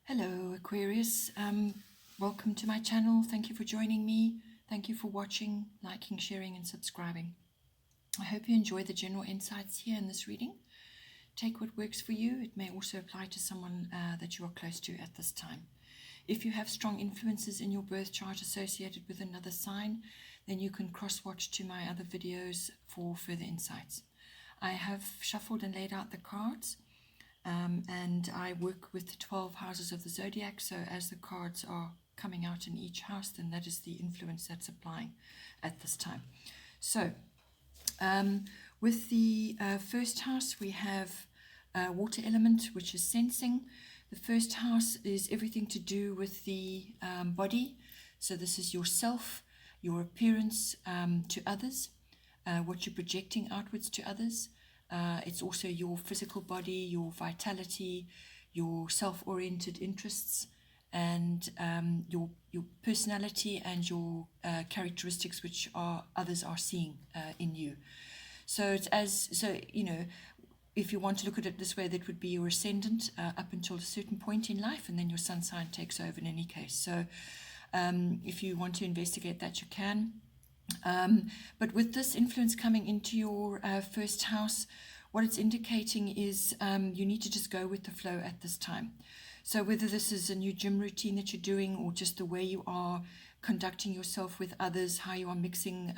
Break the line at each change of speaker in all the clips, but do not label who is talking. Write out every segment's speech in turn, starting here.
Hello Aquarius, welcome to my channel. Thank you for joining me. Thank you for watching, liking, sharing and subscribing. I hope you enjoy the general insights here in this reading. Take what works for you. It may also apply to someone that you are close to at this time. If you have strong influences in your birth chart associated with another sign, then you can cross-watch to my other videos for further insights. I have shuffled and laid out the cards. And I work with the 12 houses of the zodiac, so as the cards are coming out in each house, then that is the influence that's applying at this time. So with the first house, we have water element, which is sensing. The first house is everything to do with the body. So this is yourself, your appearance to others, what you're projecting outwards to others. It's also your physical body, your vitality, your self-oriented interests, and your personality and your characteristics which others are seeing in you. So if you want to look at it this way, that would be your ascendant up until a certain point in life, and then your sun sign takes over in any case. So if you want to investigate that, you can. But with this influence coming into your first house, what it's indicating is you need to just go with the flow at this time. So whether this is a new gym routine that you're doing, or just the way you are conducting yourself with others, how you are mixing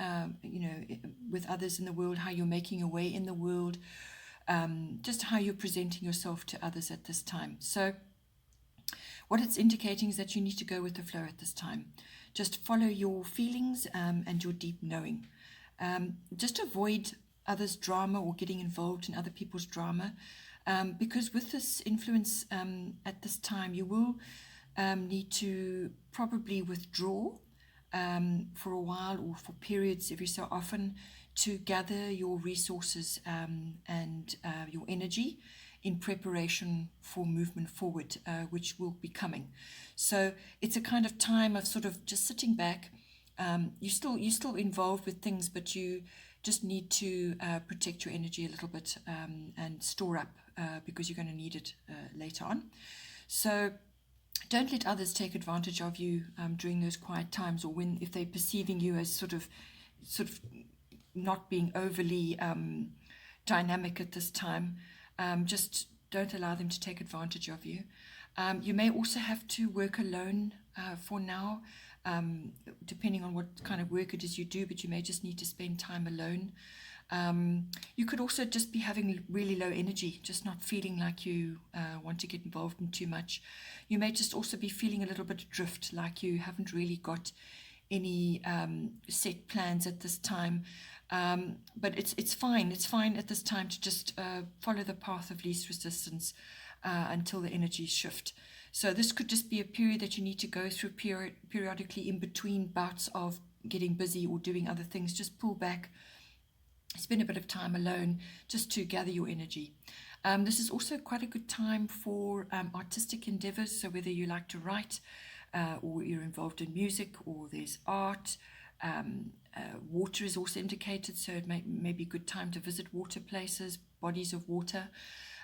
with others in the world, how you're making your way in the world, just how you're presenting yourself to others at this time. So what it's indicating is that you need to go with the flow at this time. Just follow your feelings and your deep knowing. Just avoid others' drama or getting involved in other people's drama, because with this influence at this time, you will need to probably withdraw for a while or for periods every so often to gather your resources and your energy in preparation for movement forward, which will be coming. So it's a kind of time of sort of just sitting back. You're still involved with things, but you just need to protect your energy a little bit and store up because you're going to need it later on. So don't let others take advantage of you during those quiet times, or if they're perceiving you as sort of not being overly dynamic at this time. Just don't allow them to take advantage of you. You may also have to work alone for now, depending on what kind of work it is you do, but you may just need to spend time alone. You could also just be having really low energy, just not feeling like you want to get involved in too much. You may just also be feeling a little bit adrift, like you haven't really got any set plans at this time. But it's fine. It's fine at this time to just follow the path of least resistance until the energies shift. So this could just be a period that you need to go through periodically in between bouts of getting busy or doing other things. Just pull back, spend a bit of time alone just to gather your energy. This is also quite a good time for artistic endeavors. So whether you like to write or you're involved in music, or there's art, water is also indicated, so it may be a good time to visit water places, bodies of water.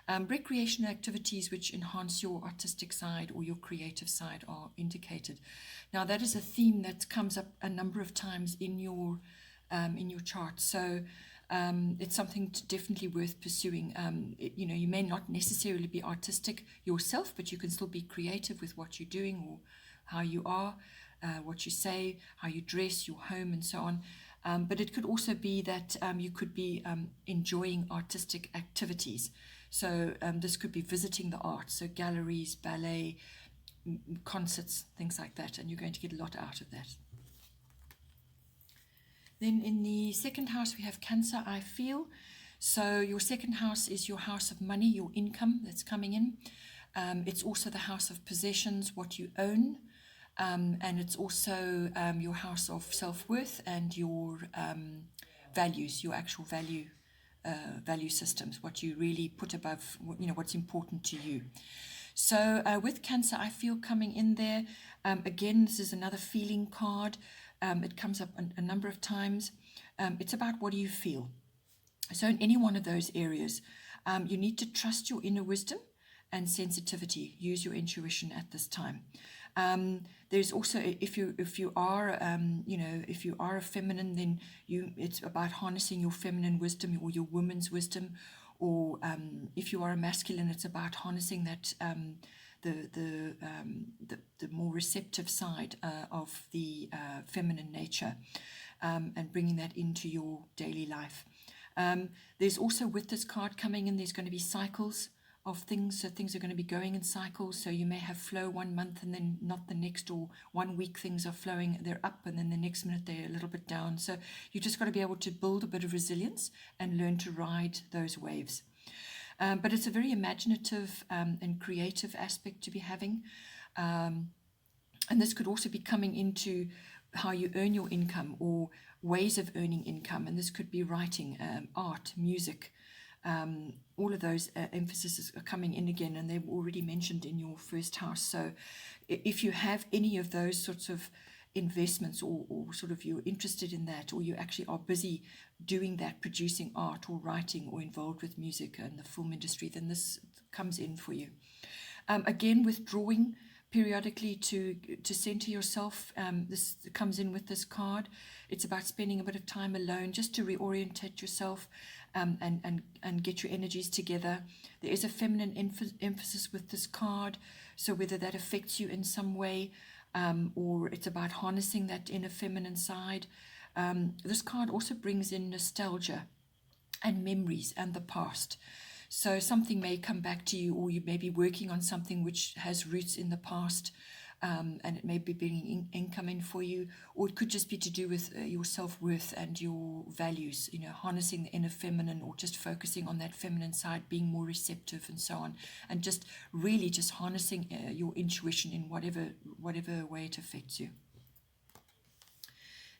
Recreational activities which enhance your artistic side or your creative side are indicated. Now that is a theme that comes up a number of times in your chart, so it's something definitely worth pursuing. You may not necessarily be artistic yourself, but you can still be creative with what you're doing or how you are, what you say, how you dress, your home, and so on. But it could also be that you could be enjoying artistic activities. So this could be visiting the arts, so galleries, ballet, concerts, things like that, and you're going to get a lot out of that. Then in the second house, we have Cancer, I feel. So your second house is your house of money, your income that's coming in. It's also the house of possessions, what you own. And it's also your house of self-worth and your values, your actual value systems, what you really put above, what's important to you. So with Cancer, I feel coming in there. Again, this is another feeling card. It comes up a number of times. It's about what do you feel. So in any one of those areas, you need to trust your inner wisdom and sensitivity. Use your intuition at this time. There's also, if you are if you are a feminine, then it's about harnessing your feminine wisdom or your woman's wisdom. Or if you are a masculine, it's about harnessing that the more receptive side of the feminine nature, and bringing that into your daily life. There's also, with this card coming in, there's going to be cycles of things. So things are going to be going in cycles. So you may have flow one month and then not the next, or 1 week things are flowing, they're up, and then the next minute they're a little bit down. So you just got to be able to build a bit of resilience and learn to ride those waves. But it's a very imaginative and creative aspect to be having. And this could also be coming into how you earn your income, or ways of earning income. And this could be writing, art, music. All of those emphases are coming in again, and they've already mentioned in your first house. So if you have any of those sorts of investments, or sort of you're interested in that, or you actually are busy doing that, producing art or writing or involved with music and the film industry, then this comes in for you. Again, withdrawing periodically to center yourself. This comes in with this card. It's about spending a bit of time alone just to reorientate yourself, and get your energies together. There is a feminine emphasis with this card, so whether that affects you in some way, or it's about harnessing that inner feminine side. This card also brings in nostalgia and memories and the past. So something may come back to you, or you may be working on something which has roots in the past, and it may be bringing income in for you, or it could just be to do with your self-worth and your values, harnessing the inner feminine, or just focusing on that feminine side, being more receptive and so on, and just really just harnessing your intuition in whatever way it affects you.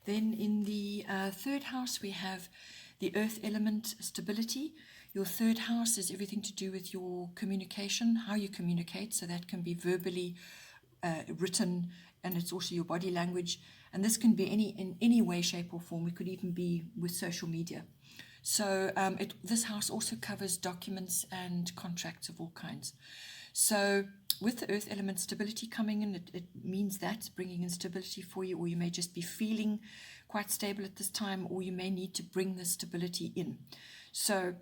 Then in the third house, we have the earth element, stability. Your third house is everything to do with your communication, how you communicate. So that can be verbally, written, and it's also your body language. And this can be in any way, shape, or form. It could even be with social media. So this house also covers documents and contracts of all kinds. So with the earth element stability coming in, it means that's bringing in stability for you, or you may just be feeling quite stable at this time, or you may need to bring the stability in. So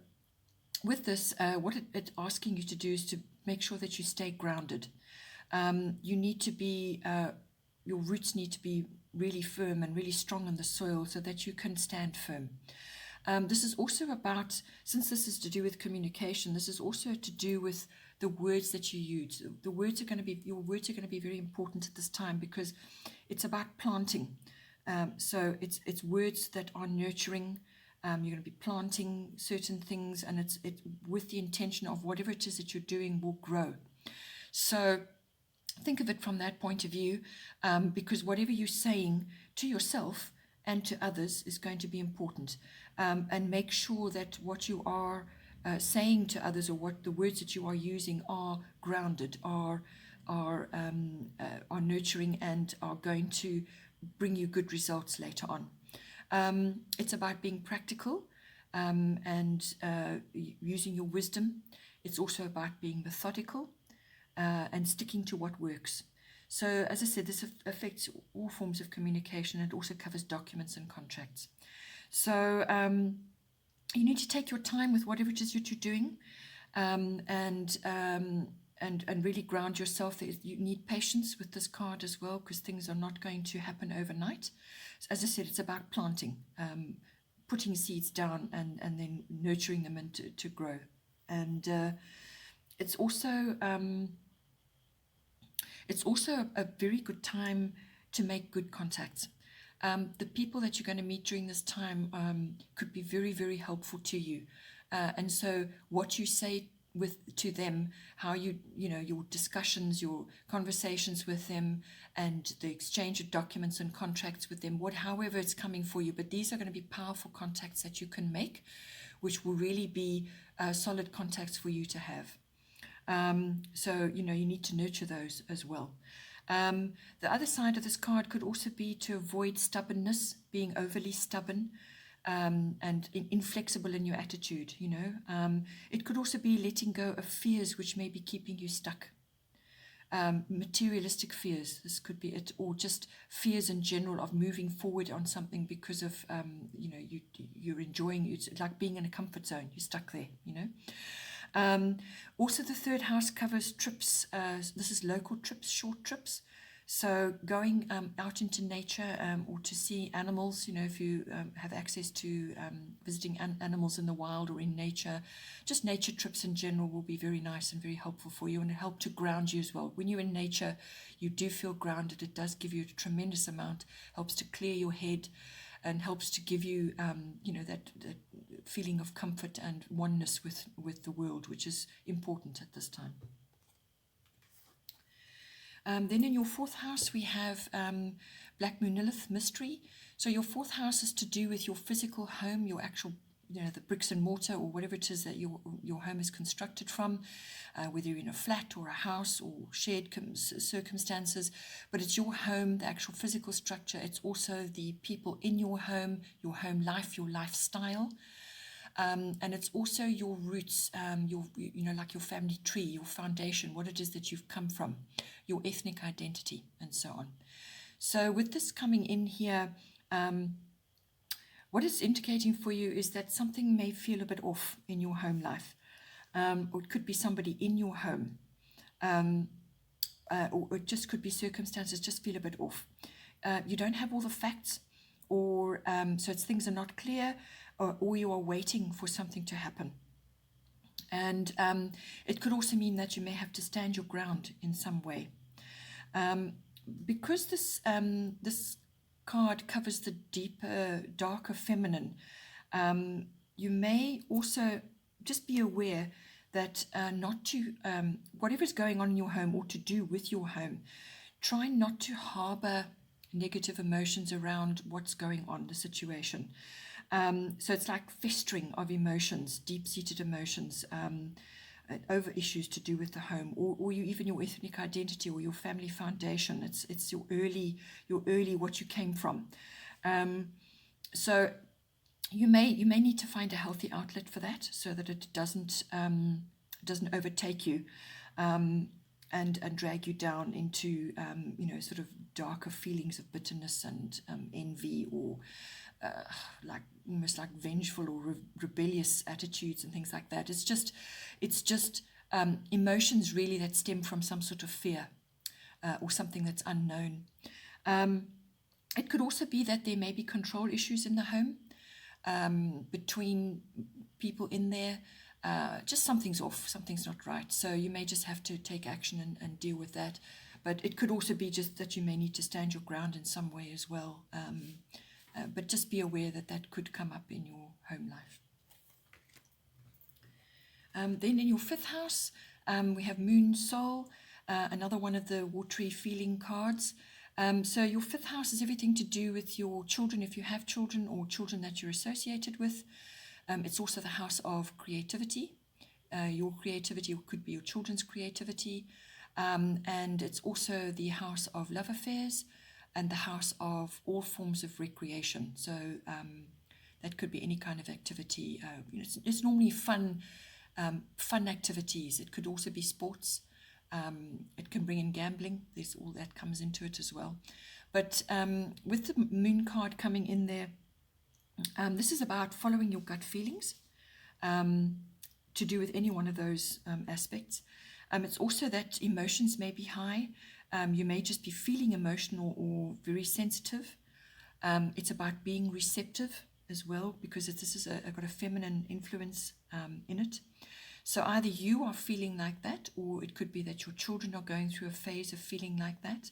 with this, what it's asking you to do is to make sure that you stay grounded. You need to be, your roots need to be really firm and really strong in the soil so that you can stand firm. This is also about, since this is to do with communication, this is also to do with the words that you use. Your words are going to be very important at this time, because it's about planting. So it's words that are nurturing. You're going to be planting certain things, and it's with the intention of whatever it is that you're doing will grow. So think of it from that point of view, because whatever you're saying to yourself and to others is going to be important. And make sure that what you are saying to others, or what the words that you are using, are grounded, are nurturing, and are going to bring you good results later on. It's about being practical, and using your wisdom. It's also about being methodical, and sticking to what works. So as I said, this affects all forms of communication. It also covers documents and contracts. So you need to take your time with whatever it is that you're doing, and really ground yourself. You need patience with this card as well, because things are not going to happen overnight. So as I said, it's about planting, putting seeds down, and then nurturing them and to grow. And it's also a very good time to make good contacts. The people that you're going to meet during this time could be very, very helpful to you. And so what you say to them, how your discussions, your conversations with them, and the exchange of documents and contracts with them, however it's coming for you. But these are going to be powerful contacts that you can make, which will really be solid contacts for you to have. So, you need to nurture those as well. The other side of this card could also be to avoid stubbornness, being overly stubborn. and inflexible in your attitude, you know. It could also be letting go of fears which may be keeping you stuck. Materialistic fears, this could be it, or just fears in general of moving forward on something because of, you know, you're enjoying, it's like being in a comfort zone, you're stuck there, you know. Also, the third house covers trips. This is local trips, short trips. So going out into nature or to see animals, you know, if you have access to visiting animals in the wild or in nature, just nature trips in general will be very nice and very helpful for you, and it help to ground you as well. When you're in nature, you do feel grounded. It does give you a tremendous amount, helps to clear your head and helps to give you, you know, that feeling of comfort and oneness with the world, which is important at this time. Then in your fourth house, we have Black Moon Lilith mystery. So your fourth house is to do with your physical home, your actual, you know, the bricks and mortar or whatever it is that your home is constructed from, whether you're in a flat or a house or shared circumstances. But it's your home, the actual physical structure. It's also the people in your home life, your lifestyle. And it's also your roots, you know, like your family tree, your foundation, what it is that you've come from, your ethnic identity, and so on. So with this coming in here, what it's indicating for you is that something may feel a bit off in your home life, or it could be somebody in your home, or it just could be circumstances just feel a bit off. You don't have all the facts, or so it's things are not clear, or you are waiting for something to happen. And it could also mean that you may have to stand your ground in some way. Because this card covers the deeper, darker feminine, you may also just be aware that not to, whatever is going on in your home or to do with your home, try not to harbor negative emotions around what's going on, the situation. So it's like festering of emotions, deep-seated emotions, over issues to do with the home, or even your ethnic identity or your family foundation. It's your early what you came from. So you may need to find a healthy outlet for that, so that it doesn't overtake you. And drag you down into, you know, sort of darker feelings of bitterness and envy, or like almost like vengeful or rebellious attitudes and things like that. It's just emotions really that stem from some sort of fear or something that's unknown. It could also be that there may be control issues in the home between people in there. Just something's off, something's not right. So you may just have to take action and deal with that. But it could also be just that you may need to stand your ground in some way as well. But just be aware that could come up in your home life. Then in your fifth house, we have Moon Soul, another one of the watery feeling cards. So your fifth house is everything to do with your children, if you have children, or children that you're associated with. It's also the house of creativity. Your creativity could be your children's creativity. And it's also the house of love affairs and the house of all forms of recreation. So that could be any kind of activity. It's normally fun activities. It could also be sports. It can bring in gambling. There's all that comes into it as well. But with the moon card coming in there, this is about following your gut feelings, to do with any one of those aspects. It's also that emotions may be high. You may just be feeling emotional or very sensitive. It's about being receptive as well, because this is got a feminine influence in it. So either you are feeling like that, or it could be that your children are going through a phase of feeling like that.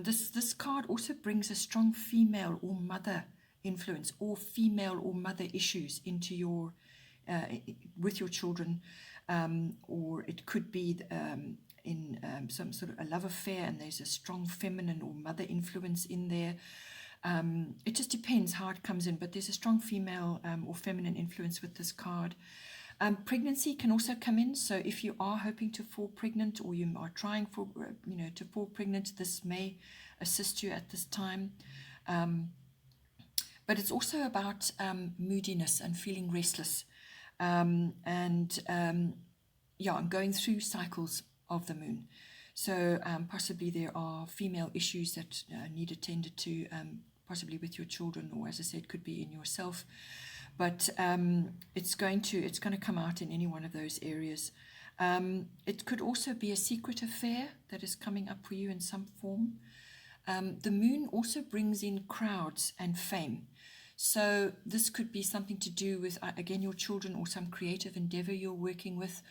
This card also brings a strong female or mother influence, or female or mother issues into your with your children, or it could be in some sort of a love affair, and there's a strong feminine or mother influence in there. It just depends how it comes in, but there's a strong female or feminine influence with this card. Pregnancy can also come in. So if you are hoping to fall pregnant, or you are trying for to fall pregnant, this may assist you at this time. but it's also about moodiness and feeling restless, and going through cycles of the moon. So possibly there are female issues that need attended to, possibly with your children, or as I said, could be in yourself. But it's going to come out in any one of those areas. It could also be a secret affair that is coming up for you in some form. The moon also brings in crowds and fame. So this could be something to do with, again, your children or some creative endeavor you're working with,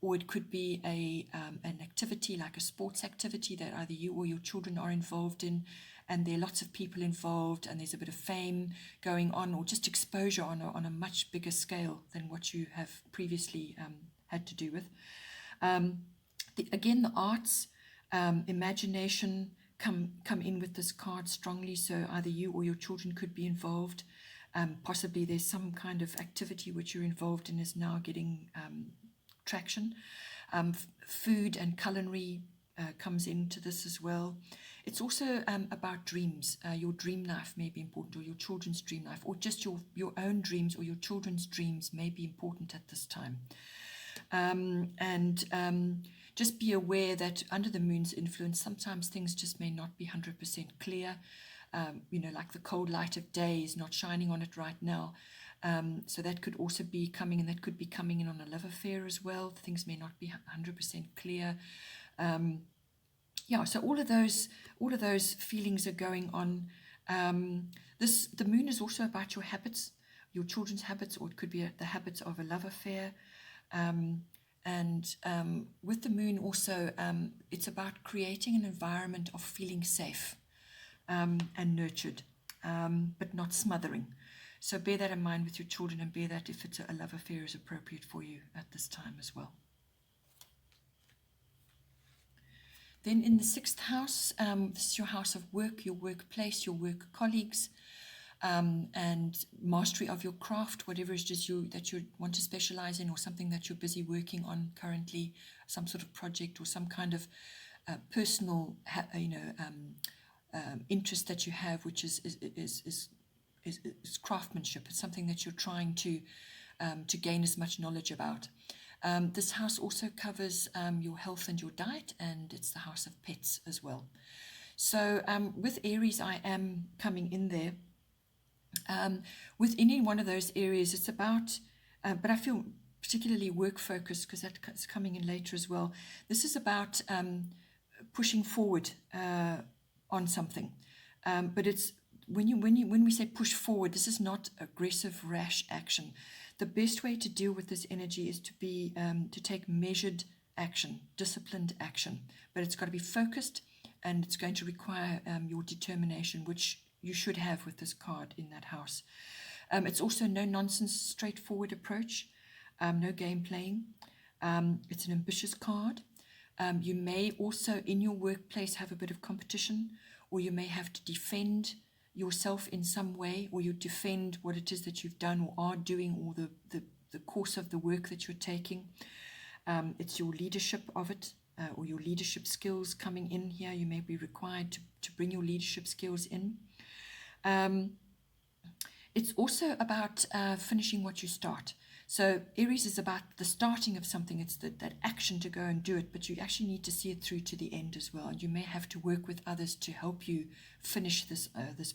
or it could be an activity like a sports activity that either you or your children are involved in, and there are lots of people involved, and there's a bit of fame going on, or just exposure on a much bigger scale than what you have previously had to do with. The arts, imagination come in with this card strongly, so either you or your children could be involved. Possibly there's some kind of activity which you're involved in is now getting traction. Food and culinary comes into this as well. It's also about dreams. Your dream life may be important, or your children's dream life, or just your own dreams or your children's dreams may be important at this time. Just be aware that under the moon's influence, sometimes things just may not be 100% clear. Like the cold light of day is not shining on it right now. So that could also be coming, and that could be coming in on a love affair as well. Things may not be 100% clear. So all of those feelings are going on. The moon is also about your habits, your children's habits, or it could be the habits of a love affair. With the moon also, it's about creating an environment of feeling safe and nurtured, but not smothering. So bear that in mind with your children, and bear that if it's a love affair is appropriate for you at this time as well. Then in the 6th house, this is your house of work, your workplace, your work colleagues, and mastery of your craft, whatever it is that you want to specialize in, or something that you're busy working on currently, some sort of project or some kind of personal, interest that you have, which is craftsmanship. It's something that you're trying to gain as much knowledge about. This house also covers your health and your diet, and it's the house of pets as well. So with Aries, I am coming in there. With any one of those areas, it's about, but I feel particularly work focused because that's coming in later as well. This is about pushing forward on something, but it's when we say push forward, this is not aggressive, rash action. The best way to deal with this energy is to take measured action, disciplined action, but it's got to be focused, and it's going to require your determination, which you should have with this card in that house. It's also no nonsense, straightforward approach, no game playing. It's an ambitious card. You may also in your workplace have a bit of competition, or you may have to defend yourself in some way, or you defend what it is that you've done or are doing, or the course of the work that you're taking. It's your leadership of it, or your leadership skills coming in here. You may be required to bring your leadership skills in. It's also about finishing what you start. So Aries is about the starting of something. It's that action to go and do it, but you actually need to see it through to the end as well. You may have to work with others to help you finish this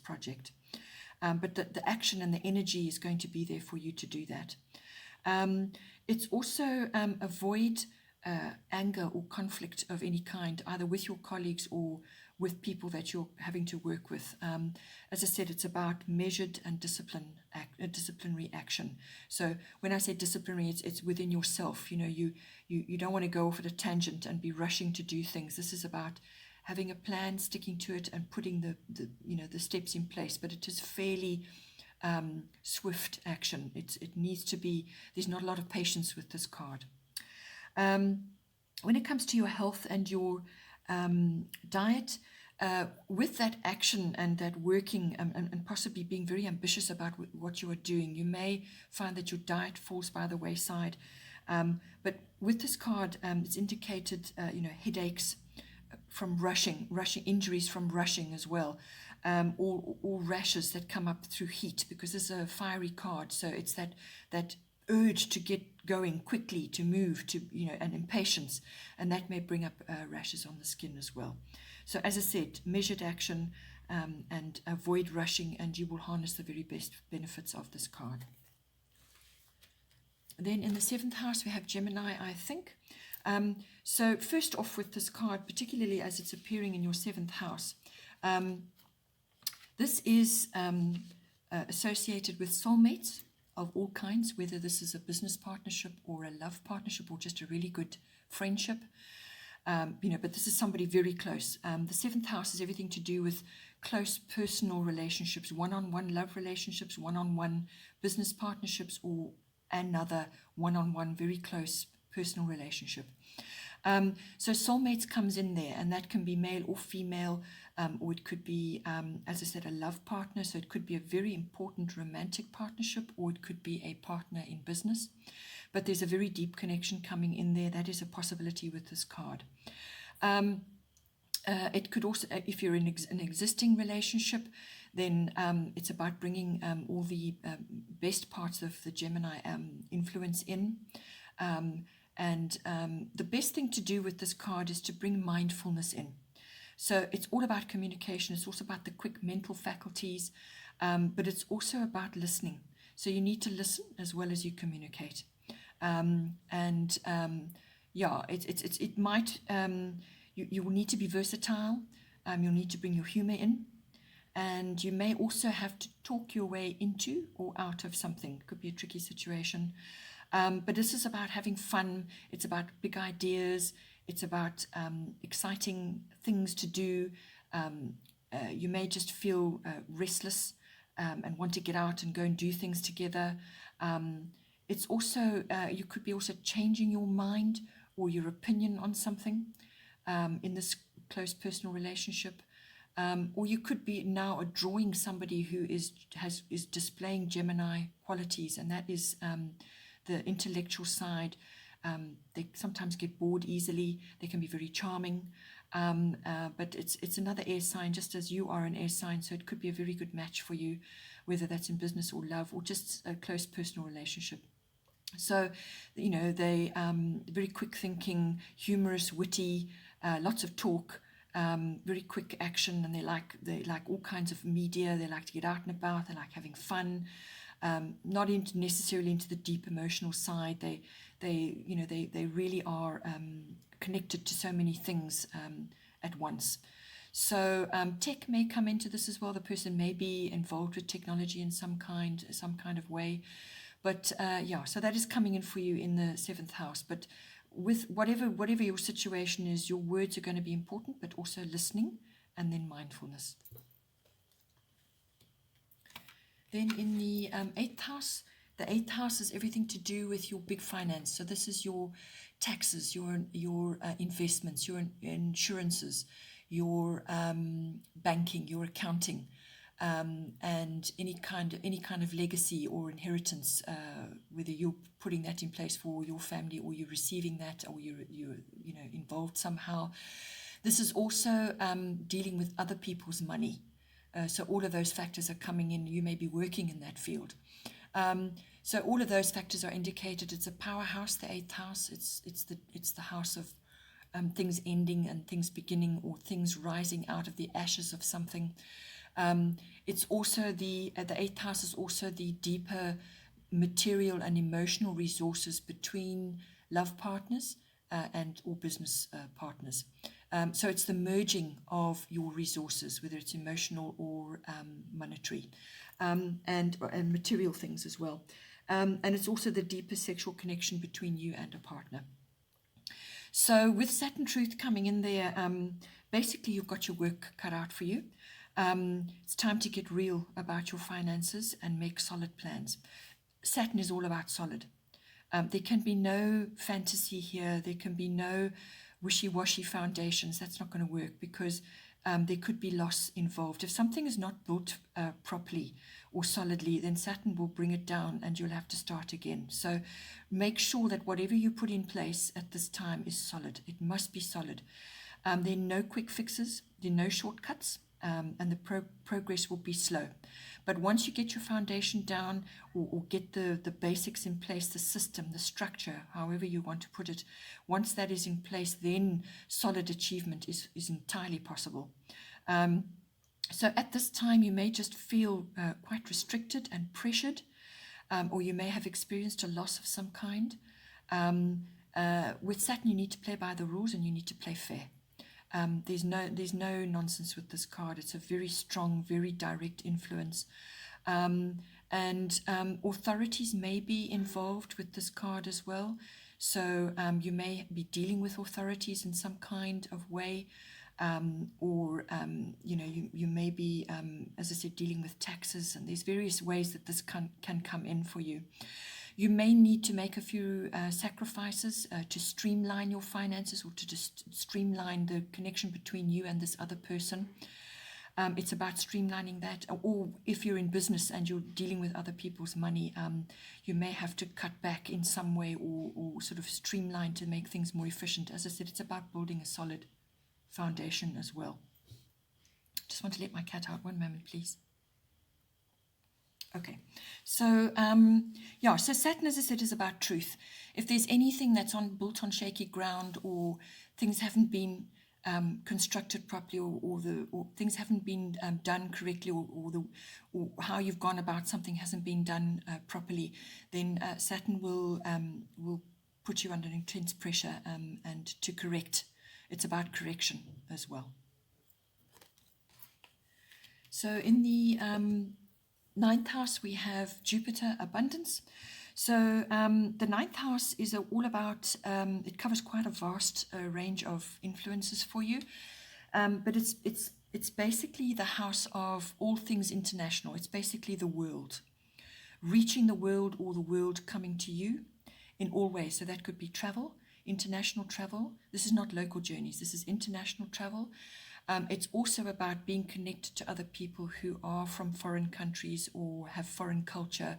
project. But the action and the energy is going to be there for you to do that. It's also avoid anger or conflict of any kind, either with your colleagues or with people that you're having to work with. As I said, it's about measured and disciplinary action. So when I say disciplinary, it's within yourself. You don't want to go off at a tangent and be rushing to do things. This is about having a plan, sticking to it, and putting the steps in place. But it is fairly swift action. It needs to be. There's not a lot of patience with this card. When it comes to your health and your diet, with that action and that working and possibly being very ambitious about what you are doing, you may find that your diet falls by the wayside. But with this card, it's indicated, headaches from rushing, injuries from rushing as well. or rashes that come up through heat, because this is a fiery card. So it's that urge to get going quickly, to move, to, and impatience, and that may bring up rashes on the skin as well. So as I said, measured action, and avoid rushing, and you will harness the very best benefits of this card. Then in the 7th house, we have Gemini, I think. So first off with this card, particularly as it's appearing in your 7th house, this is associated with soulmates of all kinds, whether this is a business partnership or a love partnership or just a really good friendship. But this is somebody very close. The 7th house is everything to do with close personal relationships, one-on-one love relationships, one-on-one business partnerships, or another one-on-one very close personal relationship. So soulmates comes in there, and that can be male or female, or it could be, as I said, a love partner. So it could be a very important romantic partnership, or it could be a partner in business. But there's a very deep connection coming in there. That is a possibility with this card. It could also, if you're in an existing relationship, then it's about bringing all the best parts of the Gemini influence in. The best thing to do with this card is to bring mindfulness in. So it's all about communication. It's also about the quick mental faculties, but it's also about listening. So you need to listen as well as you communicate. It might, you will need to be versatile. You'll need to bring your humor in, and you may also have to talk your way into or out of something. It could be a tricky situation. But this is about having fun. It's about big ideas. It's about exciting things to do. You may just feel restless and want to get out and go and do things together. It's also, you could be also changing your mind or your opinion on something in this close personal relationship. Or you could be now drawing somebody who is displaying Gemini qualities, and that is the intellectual side. They sometimes get bored easily. They can be very charming, but it's another air sign, just as you are an air sign. So it could be a very good match for you, whether that's in business or love or just a close personal relationship. So, they very quick thinking, humorous, witty, lots of talk, very quick action, and they like all kinds of media. They like to get out and about. They like having fun. Not necessarily into the deep emotional side. They really are connected to so many things at once. So tech may come into this as well. The person may be involved with technology in some kind of way. But so that is coming in for you in the 7th house. But with whatever your situation is, your words are going to be important, but also listening and then mindfulness. Then in the 8th house, the 8th house is everything to do with your big finance. So this is your taxes, your investments, your insurances, your banking, your accounting, and any kind of legacy or inheritance, whether you're putting that in place for your family or you're receiving that or you're involved somehow. This is also dealing with other people's money. So all of those factors are coming in. You may be working in that field. So all of those factors are indicated. It's a powerhouse, the 8th house. It's the house of things ending and things beginning, or things rising out of the ashes of something. It's also the 8th house is also the deeper material and emotional resources between love partners and or business partners. So it's the merging of your resources, whether it's emotional or monetary, and material things as well. And it's also the deeper sexual connection between you and a partner. So with Saturn Truth coming in there, basically you've got your work cut out for you. It's time to get real about your finances and make solid plans. Saturn is all about solid. There can be no fantasy here. There can be no wishy-washy foundations. That's not going to work, because there could be loss involved. If something is not built properly or solidly, then Saturn will bring it down and you'll have to start again. So make sure that whatever you put in place at this time is solid. It must be solid. There are no quick fixes. There are no shortcuts. and the progress will be slow. But once you get your foundation down, or get the basics in place, the system, the structure, however you want to put it, once that is in place, then solid achievement is entirely possible. So at this time, you may just feel quite restricted and pressured, or you may have experienced a loss of some kind. With Saturn, you need to play by the rules and you need to play fair. There's no nonsense with this card. It's a very strong, very direct influence. And authorities may be involved with this card as well. So you may be dealing with authorities in some kind of way. Or you may be, as I said, dealing with taxes, and there's various ways that this can come in for you. You may need to make a few sacrifices to streamline your finances, or to just streamline the connection between you and this other person. It's about streamlining that. Or if you're in business and you're dealing with other people's money, you may have to cut back in some way, or sort of streamline to make things more efficient. As I said, it's about building a solid foundation as well. Just want to let my cat out. One moment, please. Okay, so so Saturn, as I said, is about truth. If there's anything that's built on shaky ground, or things haven't been constructed properly, or things haven't been done correctly, or how you've gone about something hasn't been done properly, then Saturn will put you under intense pressure and to correct. It's about correction as well. So in the ninth house, we have Jupiter abundance. So the ninth house is all about, it covers quite a vast range of influences for you. But it's basically the house of all things international. It's basically the world. Reaching the world, or the world coming to you in all ways. So that could be travel, international travel. This is not local journeys. This is international travel. It's also about being connected to other people who are from foreign countries or have foreign culture.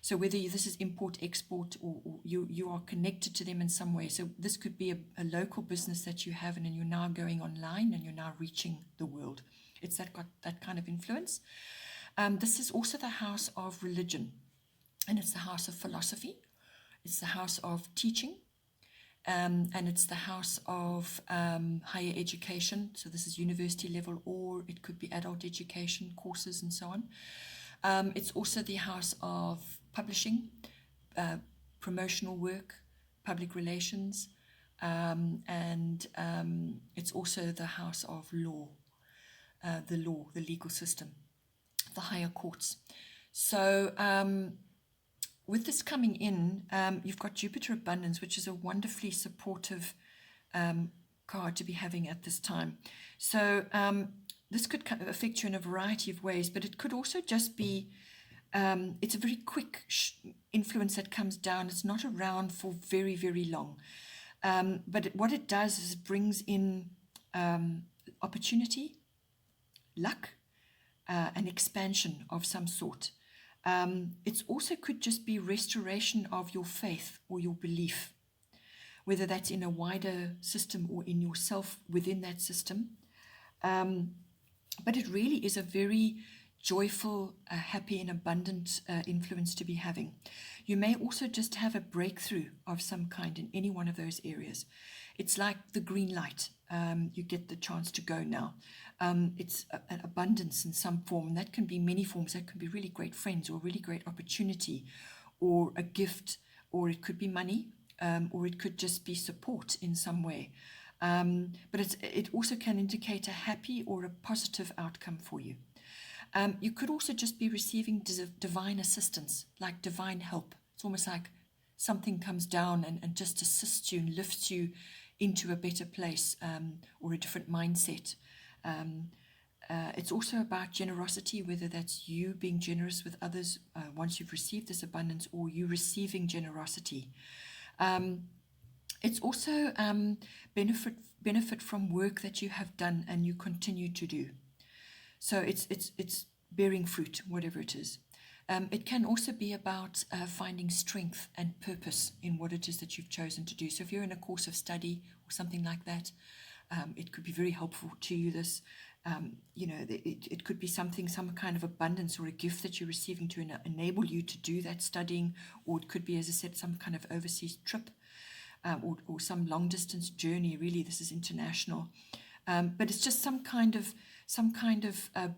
So whether this is import-export, or you are connected to them in some way. So this could be a local business that you have, and then you're now going online and you're now reaching the world. It's got that kind of influence. This is also the house of religion, and it's the house of philosophy. It's the house of teaching. And it's the house of higher education. So this is university level, or it could be adult education courses and so on. It's also the house of publishing, promotional work, public relations, and it's also the house of law, the legal system, the higher courts. So with this coming in, you've got Jupiter abundance, which is a wonderfully supportive card to be having at this time. So this could affect you in a variety of ways, but it could also just be, it's a very quick influence that comes down. It's not around for very, very long. But what it does is it brings in opportunity, luck, an expansion of some sort. It also could just be restoration of your faith or your belief, whether that's in a wider system or in yourself within that system. But it really is a very joyful, happy and abundant influence to be having. You may also just have a breakthrough of some kind in any one of those areas. It's like the green light. You get the chance to go now. It's an abundance in some form, and that can be many forms. That can be really great friends, or really great opportunity, or a gift, or it could be money, or it could just be support in some way. But it also can indicate a happy or a positive outcome for you. You could also just be receiving divine assistance, like divine help. It's almost like something comes down and just assists you and lifts you into a better place, or a different mindset. It's also about generosity, whether that's you being generous with others once you've received this abundance, or you receiving generosity. It's also benefit from work that you have done and you continue to do. So it's bearing fruit, whatever it is. It can also be about finding strength and purpose in what it is that you've chosen to do. So if you're in a course of study or something like that, it could be very helpful to you, this. it could be something, some kind of abundance or a gift that you're receiving to enable you to do that studying, or it could be, as I said, some kind of overseas trip, or some long distance journey. Really, this is international, but it's just some kind of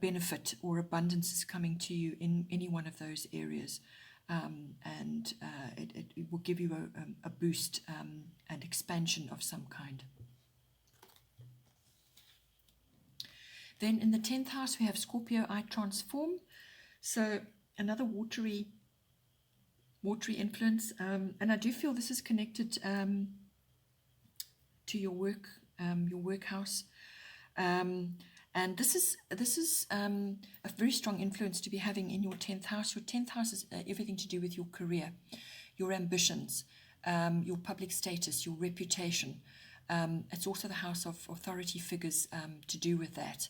benefit or abundance is coming to you in any one of those areas, and it will give you a boost and expansion of some kind. Then in the 10th house, we have Scorpio, I transform. So another watery influence. And I do feel this is connected to your work house. And this is a very strong influence to be having in your 10th house. Your 10th house is everything to do with your career, your ambitions, your public status, your reputation. It's also the house of authority figures to do with that.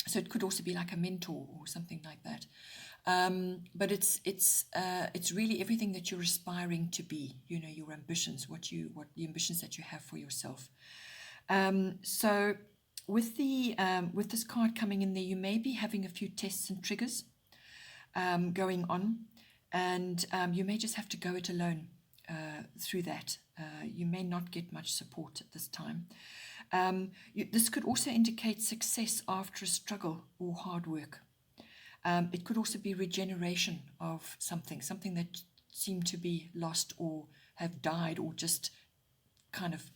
So it could also be like a mentor or something like that. But it's really everything that you're aspiring to be, your ambitions, what the ambitions that you have for yourself. So with this card coming in there, you may be having a few tests and triggers going on, and you may just have to go it alone through that. You may not get much support at this time. This could also indicate success after a struggle or hard work. It could also be regeneration of something that seemed to be lost or have died or just kind of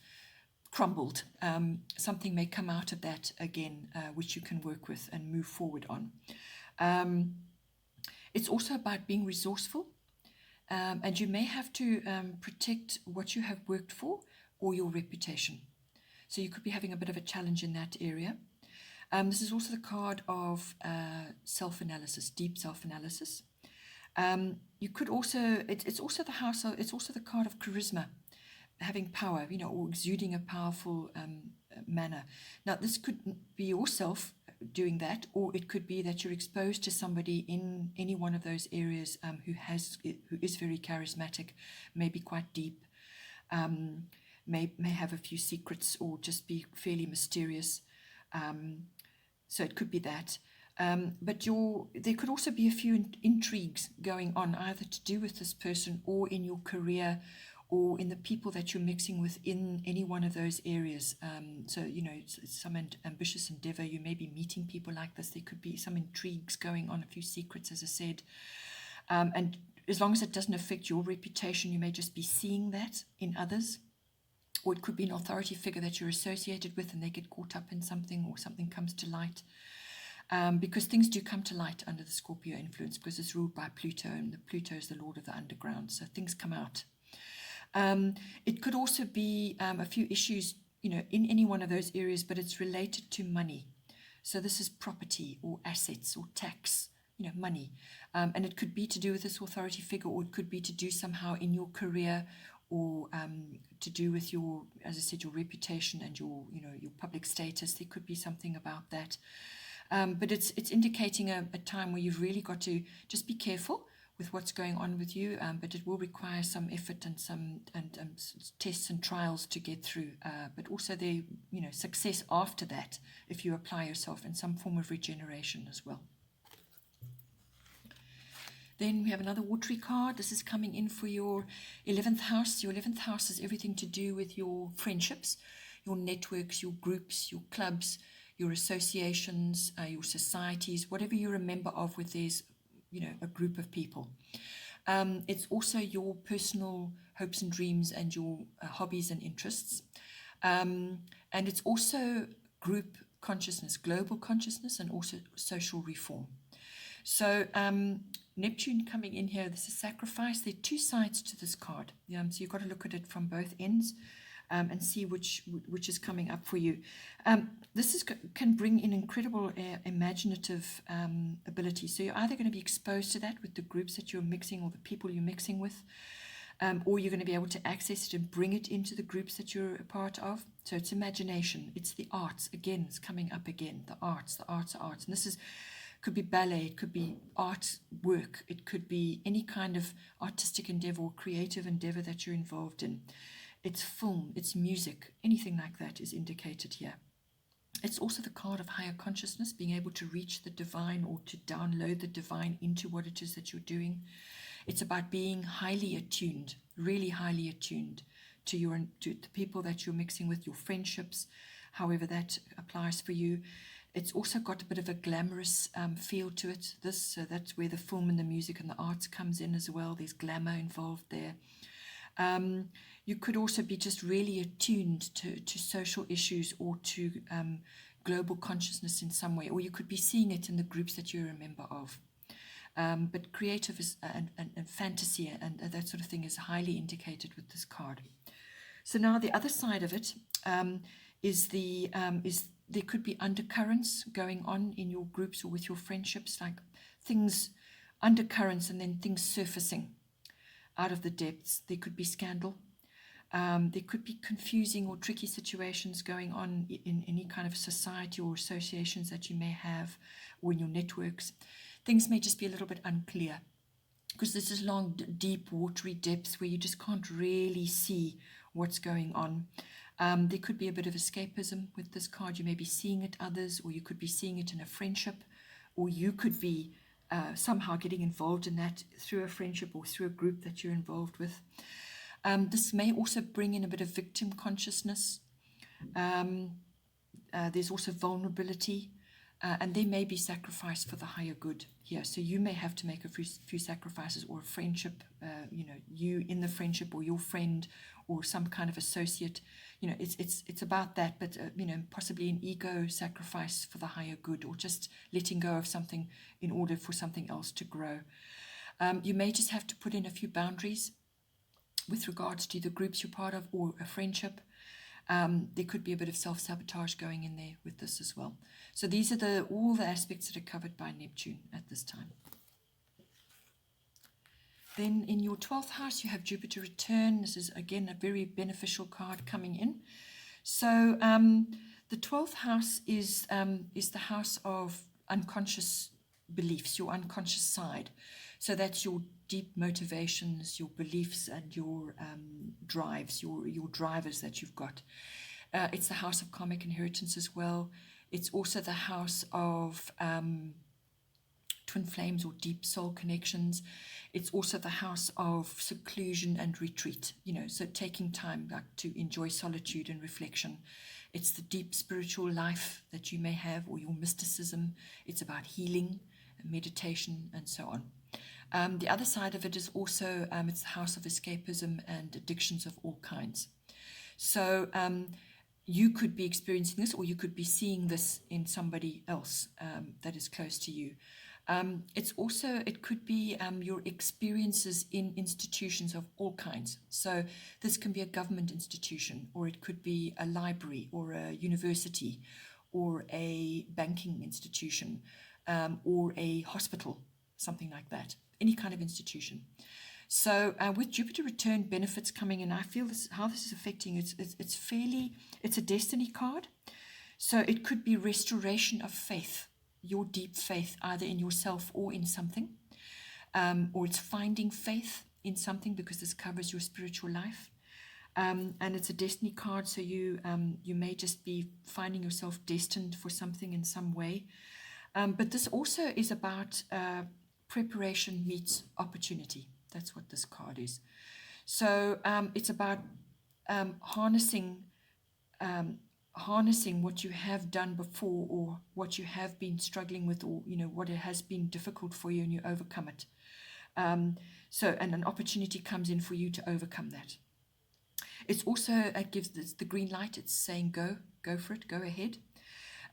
crumbled. Something may come out of that again, which you can work with and move forward on. It's also about being resourceful, and you may have to protect what you have worked for or your reputation. So you could be having a bit of a challenge in that area. This is also the card of self-analysis, deep self-analysis. You could also, it's also the house, it's also the card of charisma, having power, or exuding a powerful manner. Now, this could be yourself doing that, or it could be that you're exposed to somebody in any one of those areas who is very charismatic, maybe quite deep, may have a few secrets, or just be fairly mysterious. So it could be that. But there could also be a few intrigues going on, either to do with this person or in your career or in the people that you're mixing with in any one of those areas. So, it's some ambitious endeavor. You may be meeting people like this. There could be some intrigues going on, a few secrets, as I said. And as long as it doesn't affect your reputation, you may just be seeing that in others. Or it could be an authority figure that you're associated with and they get caught up in something, or something comes to light. Because things do come to light under the Scorpio influence, because it's ruled by Pluto, and Pluto is the lord of the underground. So things come out. It could also be a few issues, in any one of those areas, but it's related to money. So this is property or assets or tax, money. And it could be to do with this authority figure, or it could be to do somehow in your career, or to do with your, as I said, your reputation and your public status. There could be something about that. But it's indicating a time where you've really got to just be careful with what's going on with you, but it will require some effort and some tests and trials to get through. But also the success after that, if you apply yourself in some form of regeneration as well. Then we have another watery card. This is coming in for your 11th house. Your 11th house is everything to do with your friendships, your networks, your groups, your clubs, your associations, your societies, whatever you're a member of with these, a group of people. It's also your personal hopes and dreams and your hobbies and interests. And it's also group consciousness, global consciousness, and also social reform. So Neptune coming in here, this is sacrifice. There are two sides to this card. So you've got to look at it from both ends and see which is coming up for you. This can bring in incredible imaginative ability. So you're either going to be exposed to that with the groups that you're mixing or the people you're mixing with, or you're going to be able to access it and bring it into the groups that you're a part of. So it's imagination. It's the arts. Again, it's coming up again. The arts. And this could be ballet, it could be art work, it could be any kind of artistic endeavor or creative endeavor that you're involved in. it's film, it's music, anything like that is indicated here. It's also the card of higher consciousness, being able to reach the divine or to download the divine into what it is that you're doing. It's about being highly attuned, really highly attuned to the people that you're mixing with, your friendships, however that applies for you. It's also got a bit of a glamorous feel to it. So that's where the film and the music and the arts comes in as well. There's glamour involved there. You could also be just really attuned to social issues or to global consciousness in some way, or you could be seeing it in the groups that you're a member of. But creative and fantasy and that sort of thing is highly indicated with this card. So now the other side of it is there could be undercurrents going on in your groups or with your friendships, like things, undercurrents, and then things surfacing out of the depths. There could be scandal. There could be confusing or tricky situations going on in any kind of society or associations that you may have, or in your networks. Things may just be a little bit unclear because this is long, deep, watery depths where you just can't really see what's going on. There could be a bit of escapism with this card. You may be seeing it others, or you could be seeing it in a friendship, or you could be somehow getting involved in that through a friendship or through a group that you're involved with. This may also bring in a bit of victim consciousness. There's also vulnerability, and there may be sacrifice for the higher good here. So you may have to make a few sacrifices, or a friendship, you in the friendship, or your friend, or some kind of associate. It's about that, but possibly an ego sacrifice for the higher good, or just letting go of something in order for something else to grow. You may just have to put in a few boundaries with regards to the groups you're part of or a friendship. There could be a bit of self-sabotage going in there with this as well. So these are all the aspects that are covered by Neptune at this time. Then in your 12th house, you have Jupiter return. This is, again, a very beneficial card coming in. So the 12th house is the house of unconscious beliefs, your unconscious side. So that's your deep motivations, your beliefs, and your drives, your drivers that you've got. It's the house of karmic inheritance as well. It's also the house of twin flames or deep soul connections. It's also the house of seclusion and retreat, so taking time to enjoy solitude and reflection. It's the deep spiritual life that you may have, or your mysticism. It's about healing, meditation, and so on. The other side of it is also, it's the house of escapism and addictions of all kinds. So you could be experiencing this, or you could be seeing this in somebody else that is close to you. It could be your experiences in institutions of all kinds. So this can be a government institution, or it could be a library, or a university, or a banking institution, or a hospital, something like that, any kind of institution. So with Jupiter return benefits coming in, I feel how this is affecting it's a destiny card. So it could be restoration of faith, your deep faith, either in yourself or in something, or it's finding faith in something, because this covers your spiritual life. And it's a destiny card, so you may just be finding yourself destined for something in some way. But this also is about preparation meets opportunity. That's what this card is. So it's about harnessing what you have done before, or what you have been struggling with, or what it has been difficult for you, and you overcome it. And an opportunity comes in for you to overcome that. It's also, it gives the green light. It's saying go for it, go ahead.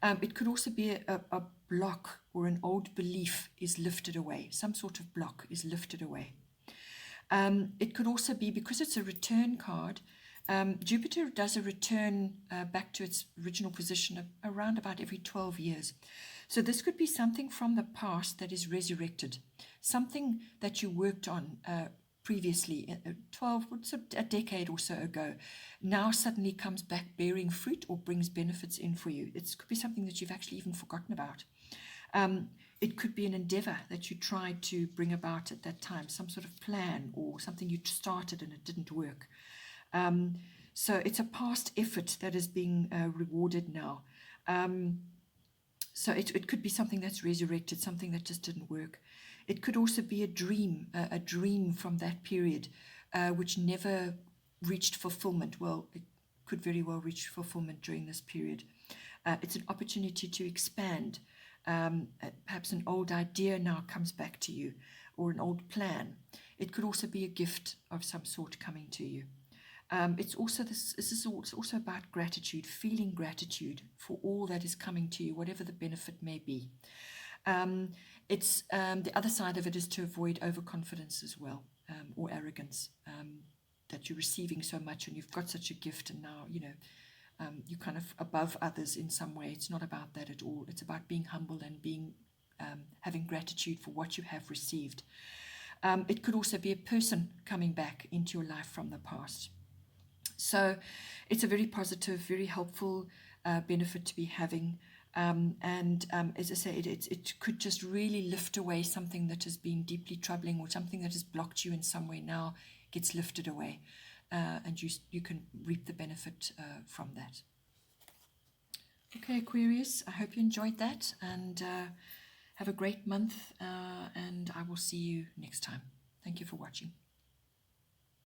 It could also be a block, or an old belief is lifted away. Some sort of block is lifted away. It could also be, because it's a return card, Jupiter does a return back to its original position around about every 12 years. So this could be something from the past that is resurrected, something that you worked on previously, a decade or so ago, now suddenly comes back bearing fruit or brings benefits in for you. It could be something that you've actually even forgotten about. It could be an endeavor that you tried to bring about at that time, some sort of plan or something you started and it didn't work. So it's a past effort that is being rewarded now. So it could be something that's resurrected, something that just didn't work. It could also be a dream from that period, which never reached fulfillment. Well, it could very well reach fulfillment during this period. It's an opportunity to expand. Perhaps an old idea now comes back to you, or an old plan. It could also be a gift of some sort coming to you. It's also it's also about gratitude, feeling gratitude for all that is coming to you, whatever the benefit may be. It's the other side of it is to avoid overconfidence as well, or arrogance, that you're receiving so much and you've got such a gift, and now you're kind of above others in some way. It's not about that at all. It's about being humble and being having gratitude for what you have received. It could also be a person coming back into your life from the past. So it's a very positive, very helpful benefit to be having. And as I say, it could just really lift away something that has been deeply troubling, or something that has blocked you in some way now gets lifted away. And you can reap the benefit from that. Okay, Aquarius, I hope you enjoyed that, and have a great month, and I will see you next time. Thank you for watching.